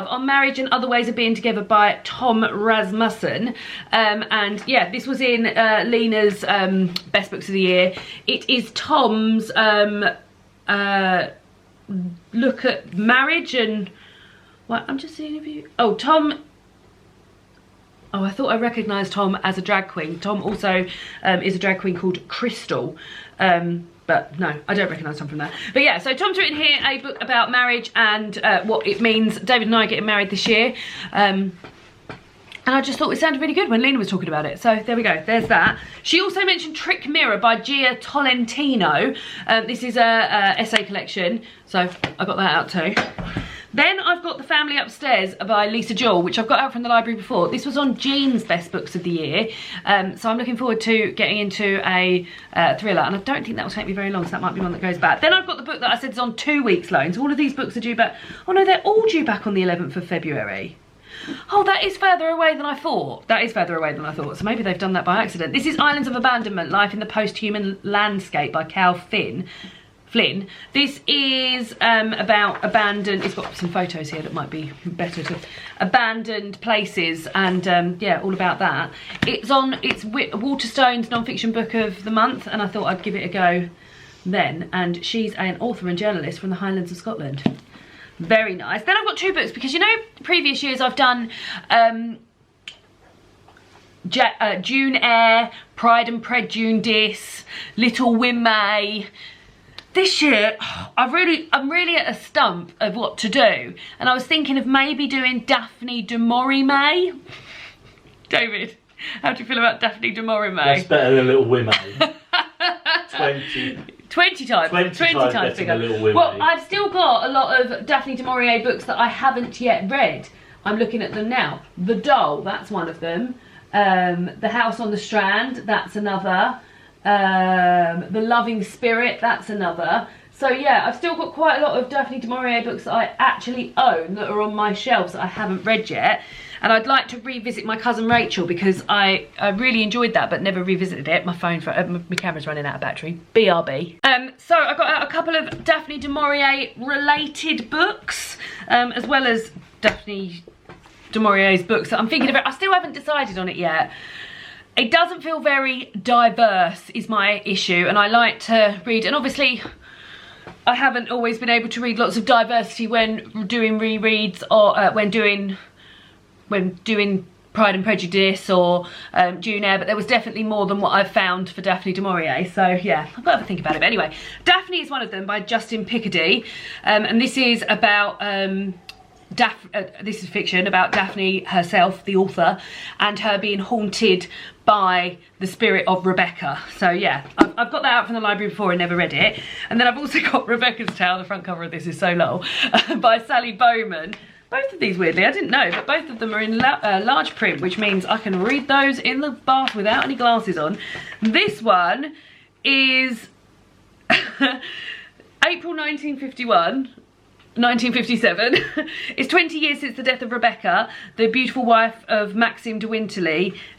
on Marriage and Other Ways of Being Together by Tom Rasmussen. And yeah, this was in Lena's Best Books of the Year. It is Tom's look at marriage and, what, I'm just seeing if you, oh, Tom, oh, I thought I recognised Tom as a drag queen. Tom also is a drag queen called Crystal. But no, I don't recognise Tom from that. But yeah, so Tom's written here a book about marriage and what it means. David and I are getting married this year. And I just thought it sounded really good when Lena was talking about it. So there we go, there's that. She also mentioned Trick Mirror by Gia Tolentino. This is a essay collection, so I got that out too. Then I've got The Family Upstairs by Lisa Jewell, which I've got out from the library before. This was on Jean's Best Books of the Year. So I'm looking forward to getting into a thriller. And I don't think that will take me very long, so that might be one that goes back. Then I've got the book that I said is on 2 weeks loan. So all of these books are due back. Oh no, they're all due back on the 11th of February. Oh, that is further away than I thought. That is further away than I thought. So maybe they've done that by accident. This is Islands of Abandonment, Life in the Post-Human Landscape by Cal Flynn. This is about abandoned, it's got some photos here that might be better to, abandoned places, and yeah, all about that. It's Waterstone's non-fiction book of the month, and I thought I'd give it a go then. And she's an author and journalist from the Highlands of Scotland. Very nice. Then I've got 2 books because, you know, previous years I've done June Eyre, Pride and Prejudice, Little Women. This year, I'm really at a stump of what to do. And I was thinking of maybe doing Daphne du Maurier. David, how do you feel about Daphne du Maurier? That's better than Little Women. 20 times bigger. Little Women. Well, I've still got a lot of Daphne du Maurier books that I haven't yet read. I'm looking at them now. The Doll, that's one of them. The House on the Strand, that's another. The Loving Spirit, that's another. So yeah, I've still got quite a lot of Daphne du Maurier books that I actually own that are on my shelves that I haven't read yet. And I'd like to revisit My Cousin Rachel because I really enjoyed that but never revisited it. My camera's running out of battery. BRB. So I got out a couple of Daphne du Maurier related books, as well as Daphne du Maurier's books that I'm thinking about. I still haven't decided on it yet. It doesn't feel very diverse is my issue, and I like to read, and obviously I haven't always been able to read lots of diversity when doing rereads or when doing Pride and Prejudice or June Eyre, but there was definitely more than what I've found for Daphne du Maurier. So yeah, I've got to think about it. But anyway, Daphne is one of them by Justin Picardy, and this is about this is fiction about Daphne herself, the author, and her being haunted by the spirit of Rebecca. So yeah, I've got that out from the library before and never read it. And then I've also got Rebecca's Tale, the front cover of this is so lol, by Sally Bowman. Both of these, weirdly, I didn't know, but both of them are in large print, which means I can read those in the bath without any glasses on. This one is April 1951. 1957. It's 20 years since the death of Rebecca, the beautiful wife of Maxim de Winter,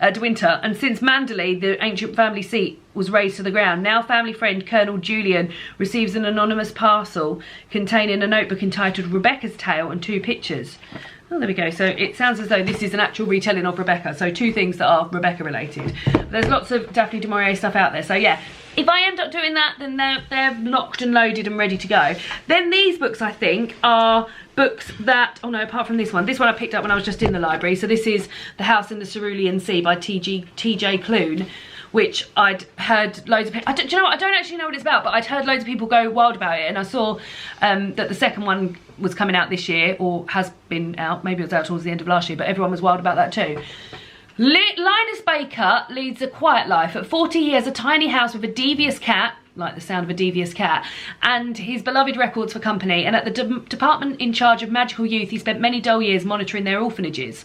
and since Manderley, the ancient family seat, was razed to the ground, now family friend Colonel Julian receives an anonymous parcel containing a notebook entitled Rebecca's Tale and 2 pictures. Oh, there we go. So it sounds as though this is an actual retelling of Rebecca. So 2 things that are Rebecca related. There's lots of Daphne du Maurier stuff out there. So yeah, if I end up doing that, then they're locked and loaded and ready to go. Then these books, I think, are books that, oh no, apart from this one I picked up when I was just in the library. So this is The House in the Cerulean Sea by T.J. Clune, which I'd heard loads of people, do you know what, I don't actually know what it's about, but I'd heard loads of people go wild about it, and I saw that the second one was coming out this year, or has been out, maybe it was out towards the end of last year, but everyone was wild about that too. Linus Baker leads a quiet life. At 40 he has a tiny house with a devious cat, like the sound of a devious cat, and his beloved records for company, and at the department in charge of magical youth he spent many dull years monitoring their orphanages.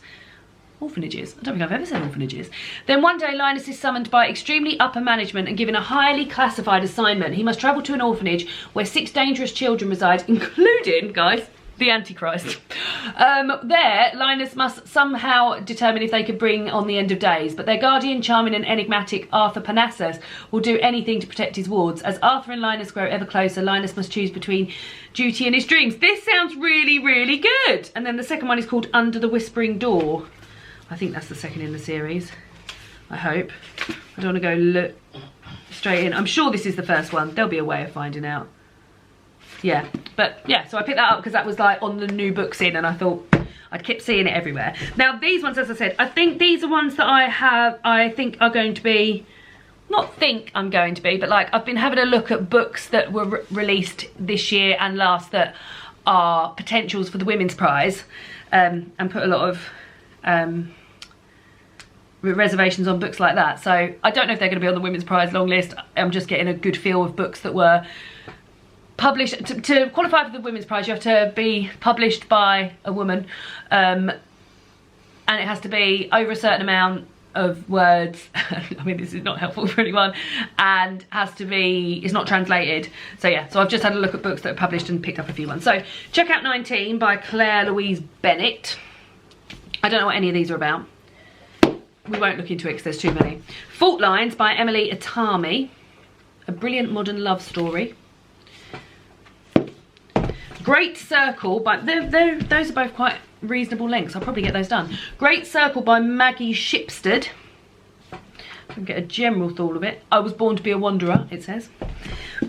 Orphanages? I don't think I've ever said orphanages. Then one day Linus is summoned by extremely upper management and given a highly classified assignment. He must travel to an orphanage where 6 dangerous children reside, including, guys, the Antichrist. There, Linus must somehow determine if they could bring on the end of days, but their guardian, charming and enigmatic Arthur Parnassus, will do anything to protect his wards. As Arthur and Linus grow ever closer, Linus must choose between duty and his dreams. This sounds really, really good. And then the second one is called Under the Whispering Door. I think that's the second in the series. I hope. I don't want to go look straight in. I'm sure this is the first one. There'll be a way of finding out. Yeah, but yeah, so I picked that up because that was like on the new books in, and I thought I'd keep seeing it everywhere. Now these ones, as I said, I think these are ones that I think are going to be, not think I'm going to be, but like I've been having a look at books that were released this year and last that are potentials for the Women's Prize, and put a lot of reservations on books like that. So I don't know if they're going to be on the Women's Prize long list. I'm just getting a good feel of books that were published. To qualify for the Women's Prize, you have to be published by a woman, and it has to be over a certain amount of words. I mean, this is not helpful for anyone, and has to be, it's not translated. So yeah, so I've just had a look at books that are published and picked up a few ones. So check out 19 by Claire Louise Bennett. I don't know what any of these are about. We won't look into it because there's too many. Fault Lines by Emily Atami, a brilliant modern love story. Great Circle by, those are both quite reasonable lengths. I'll probably get those done. Great Circle by Maggie Shipstead. I can get a general thought of it. I Was Born to Be a Wanderer, it says.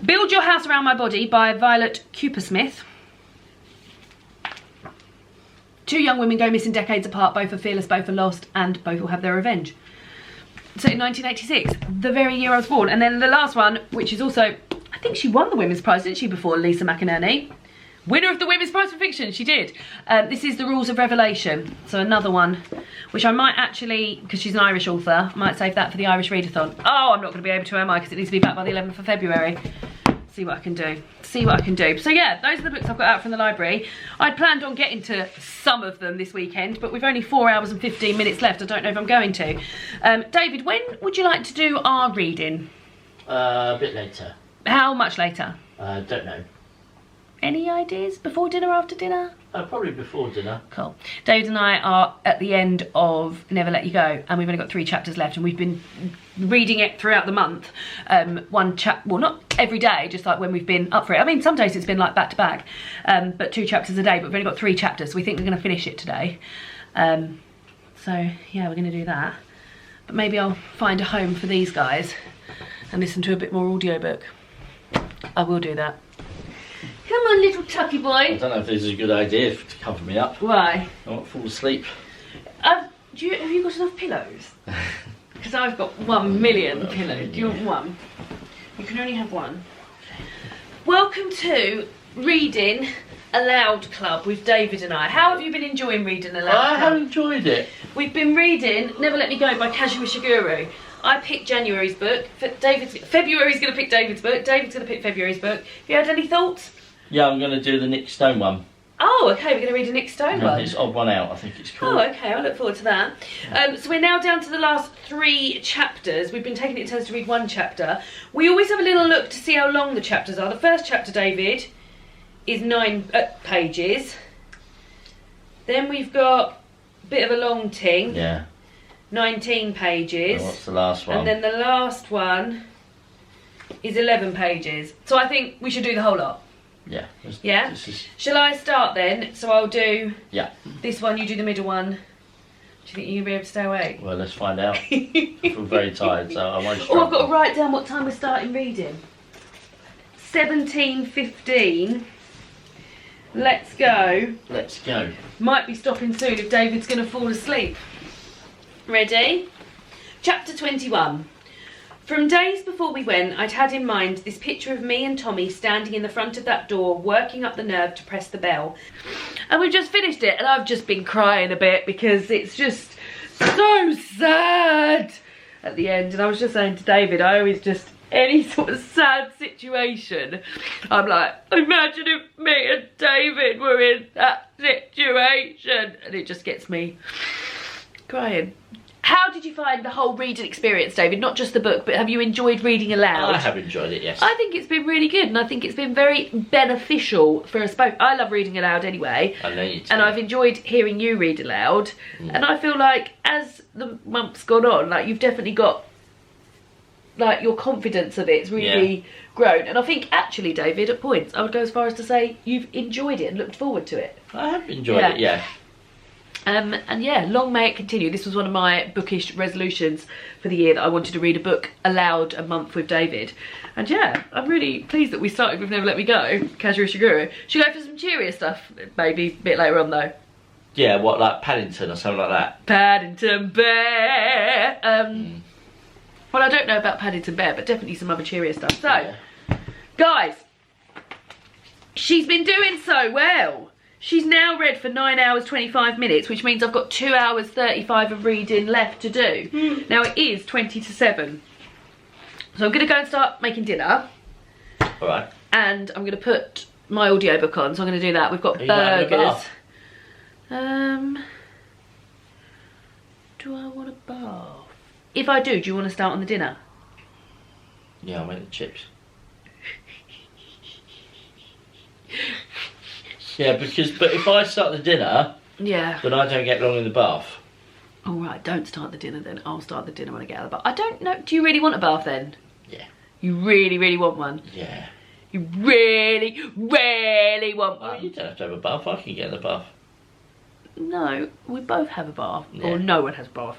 Build Your House Around My Body by Violet Coopersmith. 2 young women go missing decades apart, both are fearless, both are lost, and both will have their revenge. So in 1986, the very year I was born. And then the last one, which is also, I think she won the Women's Prize, didn't she, before Lisa McInerney? Winner of the Women's Prize for Fiction, she did. This is The Rules of Revelation. So another one, which I might actually, because she's an Irish author, I might save that for the Irish Readathon. Oh, I'm not going to be able to, am I? Because it needs to be back by the 11th of February. See what I can do. See what I can do. So yeah, those are the books I've got out from the library. I'd planned on getting to some of them this weekend, but we've only 4 hours and 15 minutes left. I don't know if I'm going to. David, when would you like to do our reading? A bit later. How much later? Don't know. Any ideas? Before dinner, after dinner? Probably before dinner. Cool. David and I are at the end of Never Let You Go, and we've only got 3 chapters left, and we've been reading it throughout the month. Well, not every day, just like when we've been up for it. I mean, some days it's been like back to back, but 2 chapters a day, but we've only got 3 chapters, so we think we're going to finish it today. So yeah, we're going to do that. But maybe I'll find a home for these guys and listen to a bit more audiobook. I will do that. Come on, little tucky boy. I don't know if this is a good idea to cover me up. Why? I won't fall asleep. Have you got enough pillows? Because I've got 1 million pillows. Do you want one? You can only have one. Welcome to Reading Aloud Club with David and I. How have you been enjoying Reading Aloud Club? I have enjoyed it. We've been reading Never Let Me Go by Kazuo Ishiguro. I picked January's book. February's going to pick David's book. David's going to pick February's book. Have you had any thoughts? Yeah, I'm going to do the Nick Stone one. Oh, okay, we're going to read a Nick Stone one. It's Odd One Out, I think it's called. Oh, okay, I look forward to that. So we're now down to the last 3 chapters. We've been taking it in turns to read 1 chapter. We always have a little look to see how long the chapters are. The first chapter, David, is 9 pages. Then we've got a bit of a long ting. Yeah. 19 pages. And what's the last one? And then the last one is 11 pages. So I think we should do the whole lot. Yeah. Yeah? Shall I start then? So I'll do Yeah. this one, you do the middle one. Do you think you'll be able to stay awake? Well, let's find out. I feel very tired, so I won't Oh, struggle. I've got to write down what time we're starting reading. 17:15. Let's go. Let's go. Might be stopping soon if David's going to fall asleep. Ready? Chapter 21. From days before we went, I'd had in mind this picture of me and Tommy standing in the front of that door, working up the nerve to press the bell. And we've just finished it, and I've just been crying a bit because it's just so sad at the end. And I was just saying to David, I always just, any sort of sad situation, I'm like, imagine if me and David were in that situation. And it just gets me crying. How did you find the whole reading experience, David? Not just the book, but have you enjoyed reading aloud? I have enjoyed it, yes. I think it's been really good, and I think it's been very beneficial for us both. I love reading aloud anyway. I know you too. And I've enjoyed hearing you read aloud. And I feel like as the month's gone on, like you've definitely got, like your confidence of it's really grown. And I think actually, David, at points, I would go as far as to say you've enjoyed it and looked forward to it. I have enjoyed it, yeah. And yeah, long may it continue. This was one of my bookish resolutions for the year, that I wanted to read a book aloud a month with David. And yeah, I'm really pleased that we started with Never Let Me Go, Kazura Shiguru. Should we go for some cheerier stuff maybe a bit later on though? Yeah, what, like Paddington or something like that? Paddington Bear. Well, I don't know about Paddington Bear, but definitely some other cheerier stuff. So, guys, she's been doing so well. She's now read for 9 hours 25 minutes, which means I've got 2 hours 35 of reading left to do. Now it is 20 to 7. So I'm going to go and start making dinner. Alright. And I'm going to put my audiobook on, so I'm going to do that. We've got Are you not having a burgers. bath? Do I want a bath? If I do you want to start on the dinner? Yeah, I'll make the chips. Yeah, but if I start the dinner, Yeah. then I don't get long in the bath. All right, don't start the dinner then. I'll start the dinner when I get out of the bath. I don't know. Do you really want a bath then? Yeah. You really, really want one? Yeah. You really, really want Oh, one? you don't have to have a bath. I can get in the bath. No, we both have a bath. Yeah. Or no one has a bath.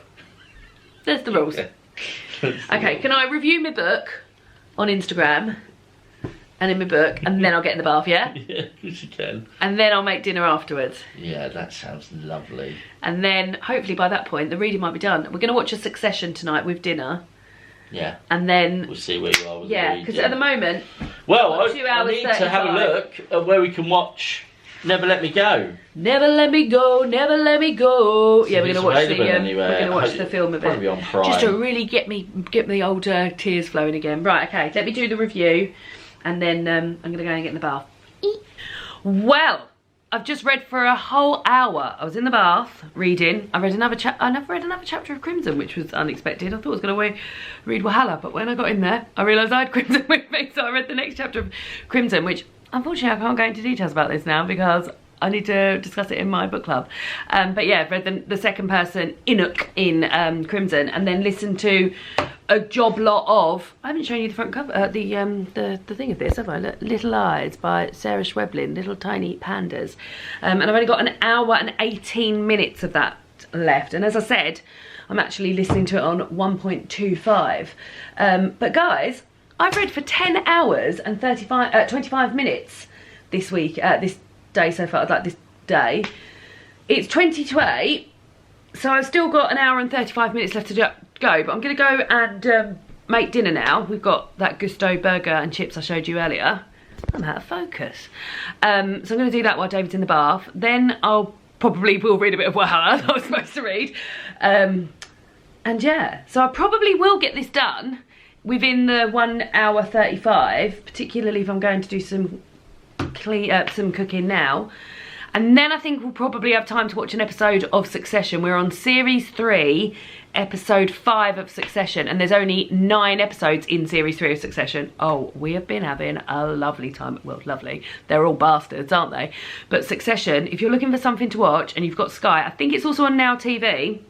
There's the rules. Okay, can I review my book on Instagram and in my book, and then I'll get in the bath, yeah? Yeah, of course you can. And then I'll make dinner afterwards. Yeah, that sounds lovely. And then, hopefully by that point, the reading might be done. We're going to watch a Succession tonight with dinner. Yeah. And then... We'll see where you are with the Yeah, reading. because at the moment... Well, I've got 2 I hours need to have a 35. look at where we can watch Never Let Me Go. Never let me go, never let me go. Yeah, we're It's going to watch available anywhere. we're going to watch the film of Probably it. on Prime. Just to really get the old tears flowing again. Right, okay, let me do the review, and then I'm going to go and get in the bath. Well, I've just read for a whole hour. I was in the bath reading. I read another chapter of Crimson, which was unexpected. I thought I was going to read Wahala, but when I got in there, I realised I had Crimson with me, so I read the next chapter of Crimson, which unfortunately I can't go into details about this now because I need to discuss it in my book club. But yeah, I've read the second person Inuk in Crimson, and then listened to a job lot of, I haven't shown you the front cover, the thing of this, have I? Little Eyes by Sarah Schweblin, Little Tiny Pandas. And I've only got an hour and 18 minutes of that left. And as I said, I'm actually listening to it on 1.25. But guys, I've read for 10 hours and 25 minutes this week, this day so far, like this day. It's 20 to 8, so I've still got an hour and 35 minutes left to go, but I'm going to go and make dinner now. We've got that Gousto burger and chips I showed you earlier. I'm out of focus. So I'm going to do that while David's in the bath. Then I'll probably will read a bit of Wahala that I was supposed to read. And yeah, so I probably will get this done within the 1 hour 35, particularly if I'm going to do some cooking now. And then I think we'll probably have time to watch an episode of Succession. We're on series 3, episode 5 of Succession, and there's only 9 episodes in series 3 of Succession. Oh, we have been having a lovely time. Well, lovely. They're all bastards, aren't they? But Succession, if you're looking for something to watch and you've got Sky, I think it's also on Now TV.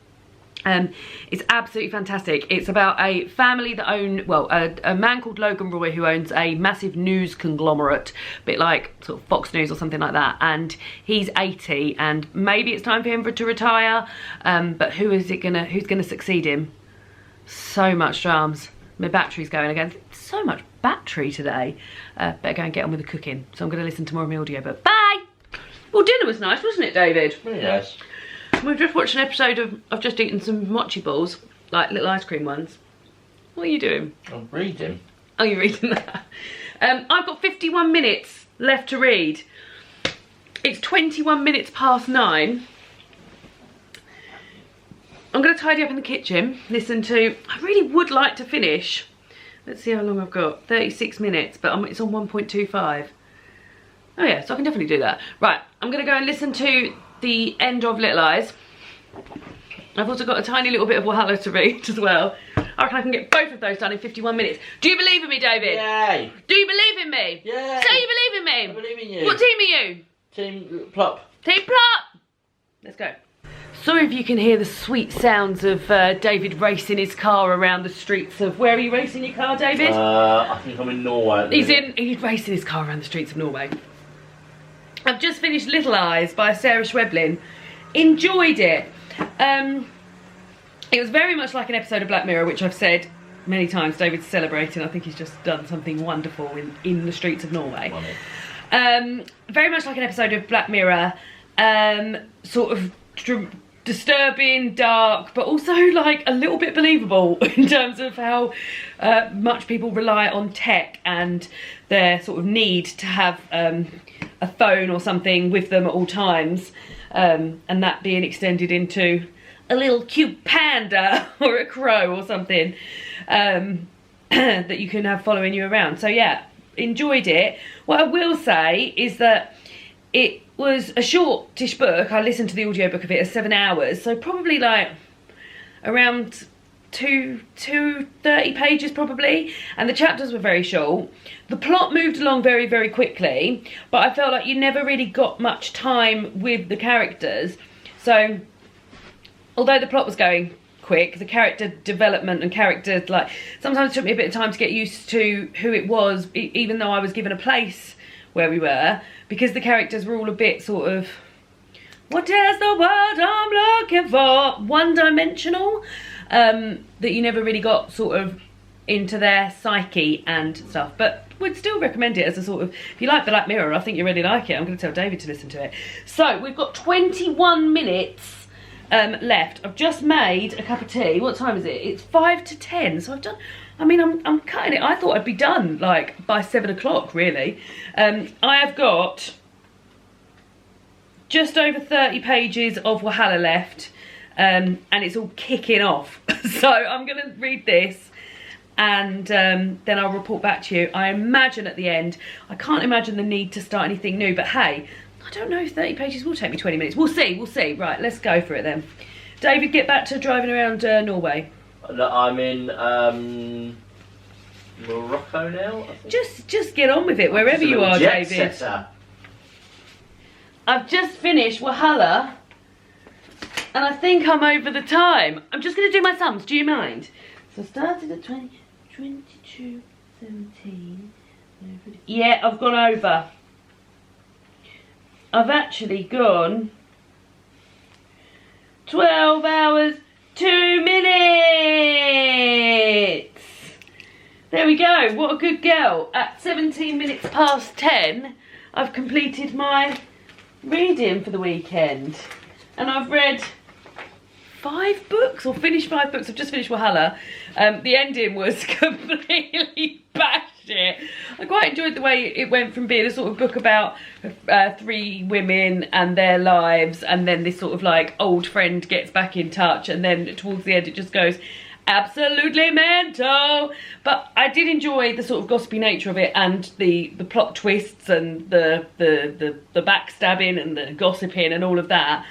It's absolutely fantastic. It's about a family that own, well, a man called Logan Roy who owns a massive news conglomerate, a bit like sort of Fox News or something like that, and he's 80 and maybe it's time for him to retire, but who's gonna succeed him? So much drams. My battery's going again. So much battery today. Better go and get on with the cooking. So I'm gonna listen to more of my audio, but bye! Well, dinner was nice, wasn't it, David? Really nice. We've just watched an episode of, I've just eaten some mochi balls, like little ice cream ones. What are you doing? I'm reading. Oh, you're reading that. I've got 51 minutes left to read. It's 21 minutes past 9. I'm going to tidy up in the kitchen, listen to, I really would like to finish. Let's see how long I've got. 36 minutes, but it's on 1.25. Oh yeah, so I can definitely do that. Right, I'm going to go and listen to the end of Little Eyes. I've also got a tiny little bit of Wahala to read as well. I reckon I can get both of those done in 51 minutes. Do you believe in me, David? Yay! Do you believe in me? Yay! Say you believe in me. I believe in you. What team are you? Team Plop. Team Plop! Let's go. Sorry if you can hear the sweet sounds of David racing his car around the streets of... Where are you racing your car, David? I think I'm in Norway. He's racing his car around the streets of Norway. I've just finished Little Eyes by Sarah Schweblin. Enjoyed it. It was very much like an episode of Black Mirror, which I've said many times. David's celebrating. I think he's just done something wonderful in the streets of Norway. Very much like an episode of Black Mirror. Sort of disturbing, dark, but also like a little bit believable in terms of how much people rely on tech and their sort of need to have a phone or something with them at all times, and that being extended into a little cute panda or a crow or something that you can have following you around. So yeah, enjoyed it. What I will say is that it was a shortish book. I listened to the audiobook of it as 7 hours, so probably like around 230 pages probably, and the chapters were very short. The plot moved along very, very quickly, but I felt like you never really got much time with the characters. So although the plot was going quick, the character development and character, like, sometimes it took me a bit of time to get used to who it was, even though I was given a place where we were, because the characters were all a bit sort of, what is the word I'm looking for, one-dimensional, that you never really got sort of into their psyche and stuff. But would still recommend it as a sort of, if you like Black Mirror, I think you really like it. I'm going to tell David to listen to it. So we've got 21 minutes left. I've just made a cup of tea. What time is it? It's 5 to 10. So I've done, I mean, I'm cutting it. I thought I'd be done like by 7 o'clock really. I have got just over 30 pages of Wahala left, and it's all kicking off. So I'm going to read this, and then I'll report back to you. I imagine at the end, I can't imagine the need to start anything new, but hey, I don't know if 30 pages will take me 20 minutes. We'll see, we'll see. Right, let's go for it then. David, get back to driving around Norway. I'm in Morocco now, I think. Just get on with it, wherever you are, David. Setter. I've just finished Wahala, and I think I'm over the time. I'm just going to do my sums, do you mind? So I started at 22, 17. Yeah, I've gone over. I've actually gone 12 hours, 2 minutes. There we go, what a good girl. At 17 minutes past 10, I've completed my reading for the weekend. And I've read 5 books, or finished 5 books. I've just finished Wahala. The ending was completely batshit. I quite enjoyed the way it went from being a sort of book about 3 women and their lives, and then this sort of like old friend gets back in touch, and then towards the end it just goes, absolutely mental. But I did enjoy the sort of gossipy nature of it, and the plot twists and the backstabbing and the gossiping and all of that.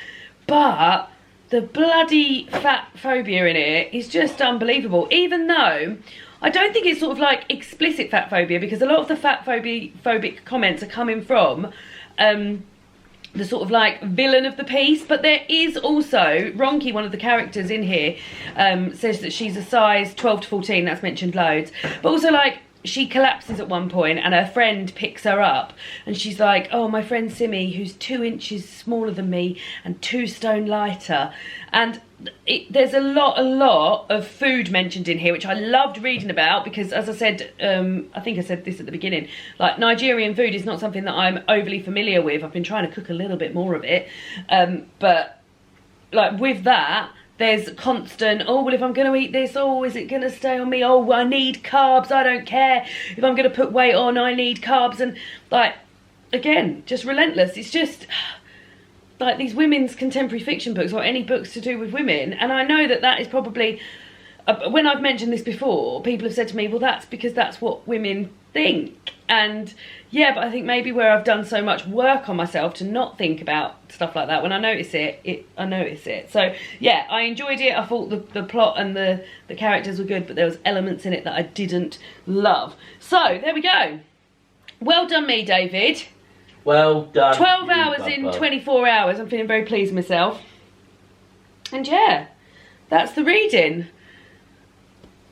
But the bloody fat phobia in it is just unbelievable. Even though I don't think it's sort of like explicit fat phobia, because a lot of the fat phobic comments are coming from the sort of like villain of the piece. But there is also Ronki, one of the characters in here, says that she's a size 12 to 14. That's mentioned loads. But also, like, she collapses at one point and her friend picks her up, and she's like, oh, my friend Simi, who's 2 inches smaller than me and 2 stone lighter. And there's a lot of food mentioned in here, which I loved reading about, because, as I said, I think I said this at the beginning, like, Nigerian food is not something that I'm overly familiar with. I've been trying to cook a little bit more of it, but like with that, there's constant, oh, well, if I'm going to eat this, oh, is it going to stay on me? Oh, I need carbs. I don't care if I'm going to put weight on, I need carbs. And, like, again, just relentless. It's just like these women's contemporary fiction books, or any books to do with women. And I know that that is probably, when I've mentioned this before, people have said to me, well, that's because that's what women think. And yeah, but I think maybe where I've done so much work on myself to not think about stuff like that, when I notice it, I notice it. So yeah, I enjoyed it. I thought the plot and the characters were good, but there was elements in it that I didn't love. So there we go. Well done me, David. Well done. 12 hours in 24 hours. I'm feeling very pleased with myself. And yeah, that's the reading.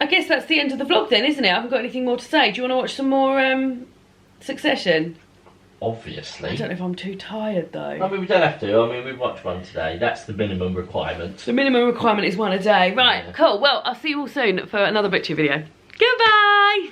I guess that's the end of the vlog then, isn't it? I haven't got anything more to say. Do you want to watch some more Succession? Obviously. I don't know if I'm too tired though. I mean, we don't have to. I mean, we've watched one today. That's the minimum requirement. The minimum requirement is one a day. Right, yeah. Cool. Well, I'll see you all soon for another butcher video. Goodbye!